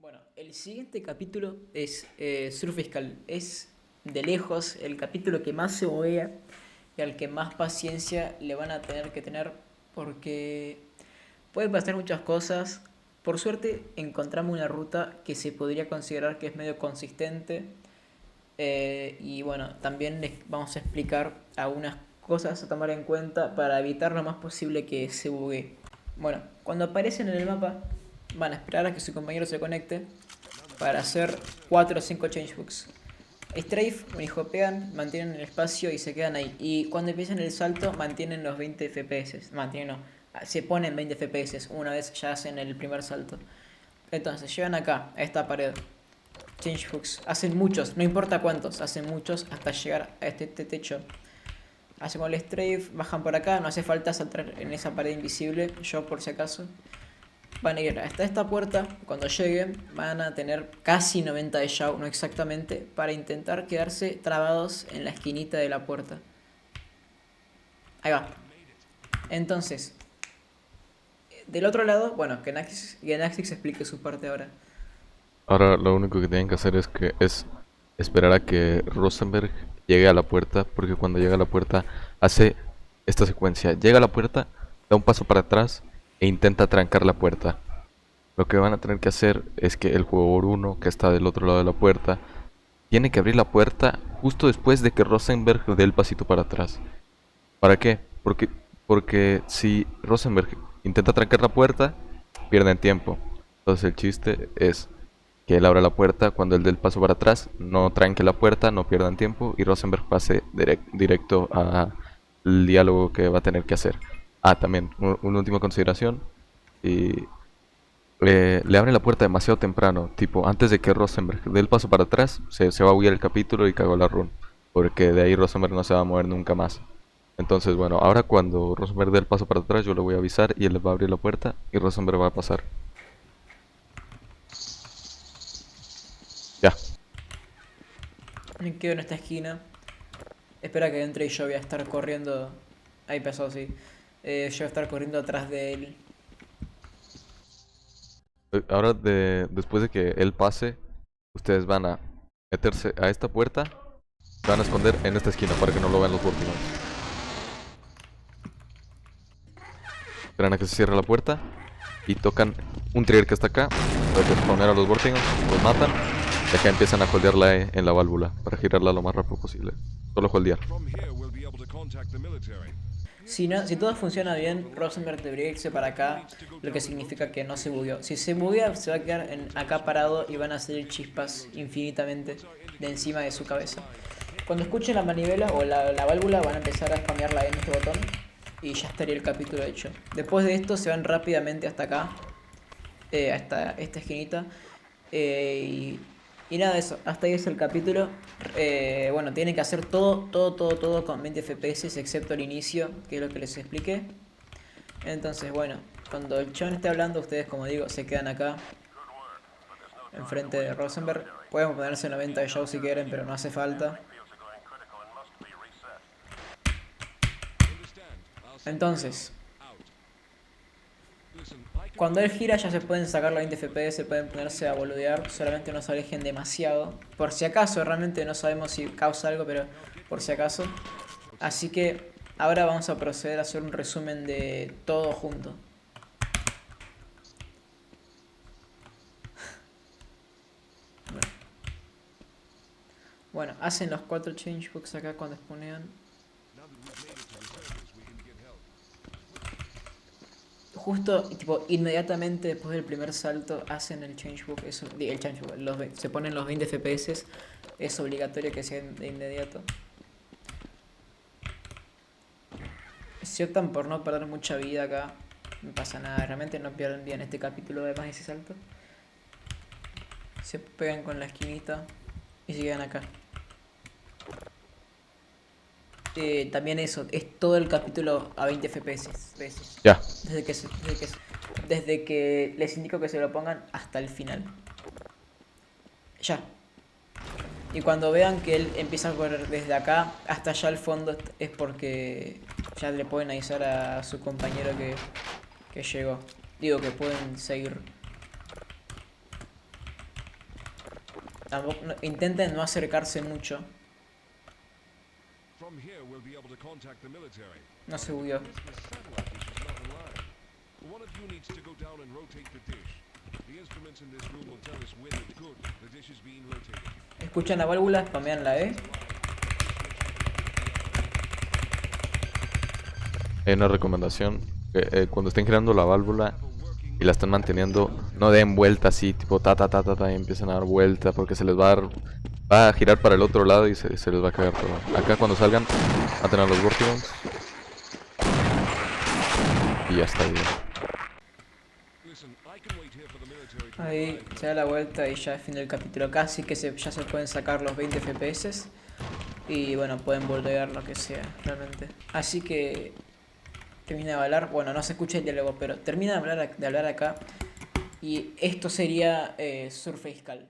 Bueno, el siguiente capítulo es Surf Fiscal. Es de lejos el capítulo que más se odia y al que más paciencia le van a tener que tener porque pueden pasar muchas cosas. Por suerte encontramos una ruta que se podría considerar que es medio consistente y bueno, también les vamos a explicar algunas cosas a tomar en cuenta para evitar lo más posible que se bugue. Bueno, cuando aparecen en el mapa van a esperar a que su compañero se conecte para hacer 4 o 5 changebooks. Strafe, un hijo pegan, mantienen el espacio y se quedan ahí. Y cuando empiezan el salto, mantienen los 20 FPS. Mantienen, no, se ponen 20 FPS una vez ya hacen el primer salto. Entonces, llegan acá, a esta pared. Changehooks. Hacen muchos, no importa cuántos, hacen muchos hasta llegar a este techo. Hacen con el strafe, bajan por acá, no hace falta saltar en esa pared invisible, yo por si acaso. Van a ir hasta esta puerta, cuando lleguen van a tener casi 90 de Shao, no exactamente, para intentar quedarse trabados en la esquinita de la puerta. Ahí va. Entonces, del otro lado, bueno, que Naxix explique su parte ahora. Ahora lo único que tienen que hacer es esperar a que Rosenberg llegue a la puerta, porque cuando llega a la puerta hace esta secuencia. Llega a la puerta, da un paso para atrás e intenta trancar la puerta. Lo que van a tener que hacer es que el jugador uno que está del otro lado de la puerta tiene que abrir la puerta justo después de que Rosenberg dé el pasito para atrás. ¿Para qué? Porque si Rosenberg intenta trancar la puerta, pierden tiempo. Entonces el chiste es que él abra la puerta cuando él dé el paso para atrás, no tranque la puerta, no pierdan tiempo y Rosenberg pase directo al diálogo que va a tener que hacer. Ah, también, una última consideración. Si le abren la puerta demasiado temprano, tipo antes de que Rosenberg dé el paso para atrás, se va a huir el capítulo y cagó la run. Porque de ahí Rosenberg no se va a mover nunca más. Entonces, bueno, ahora cuando Rosenberg dé el paso para atrás, yo le voy a avisar y él le va a abrir la puerta y Rosenberg va a pasar. Ya. Me quedo en esta esquina. Espera que entre y yo voy a estar corriendo. Ahí pasó, sí. Yo voy a estar corriendo atrás de él. Ahora, después de que él pase, ustedes van a meterse a esta puerta, se van a esconder en esta esquina para que no lo vean los Vortigones. Esperan a que se cierre la puerta y tocan un trigger que está acá para que spawnen a los Vortigones, los matan y acá empiezan a holdearla en la válvula para girarla lo más rápido posible. Solo holdear. Si, no, si todo funciona bien, Rosenberg debería irse para acá, lo que significa que no se bugueó. Si se buguea, se va a quedar acá parado y van a salir chispas infinitamente de encima de su cabeza. Cuando escuchen la manivela o la válvula, van a empezar a spamearla en este botón y ya estaría el capítulo hecho. Después de esto, se van rápidamente hasta acá, hasta esta esquinita. Y nada de eso, hasta ahí es el capítulo. Bueno, tienen que hacer todo con 20 FPS, excepto el inicio, que es lo que les expliqué. Entonces, bueno, cuando el chabón esté hablando, ustedes, como digo, se quedan acá, enfrente de Rosenberg. Pueden ponerse 90 de show si quieren, pero no hace falta. Entonces, cuando él gira ya se pueden sacar los 20 FPS, pueden ponerse a boludear, solamente no se alejen demasiado. Por si acaso, realmente no sabemos si causa algo, pero por si acaso. Así que ahora vamos a proceder a hacer un resumen de todo junto. Bueno, hacen los 4 changebooks acá cuando spawnean. Justo, tipo, inmediatamente después del primer salto hacen el changebook, eso, el changebook, se ponen los 20 FPS, es obligatorio que sea de inmediato. Si optan por no perder mucha vida acá, no pasa nada, realmente no pierden bien este capítulo además de ese salto. Se pegan con la esquinita y se quedan acá. También eso, es todo el capítulo a 20 FPS. Ya. Desde que les indico que se lo pongan hasta el final. Ya. Y cuando vean que él empieza a correr desde acá hasta allá al fondo es porque ya le pueden avisar a su compañero que llegó. Digo que pueden seguir. intenten no acercarse mucho. No se bugueó. Escuchan la válvula, spamean la E. Hay una recomendación, cuando estén girando la válvula y la están manteniendo, no den vuelta así, tipo ta ta ta ta ta y empiezan a dar vuelta porque se les va a girar para el otro lado y se les va a caer todo. Acá cuando salgan, maten a los Vortigons y ya está bien. Ahí se da la vuelta y ya es fin del capítulo. Casi que ya se pueden sacar los 20 FPS. Y bueno, pueden volver lo que sea, realmente. Así que termina de hablar. Bueno, no se escucha el diálogo, pero termina de hablar acá. Y esto sería Surface Cal.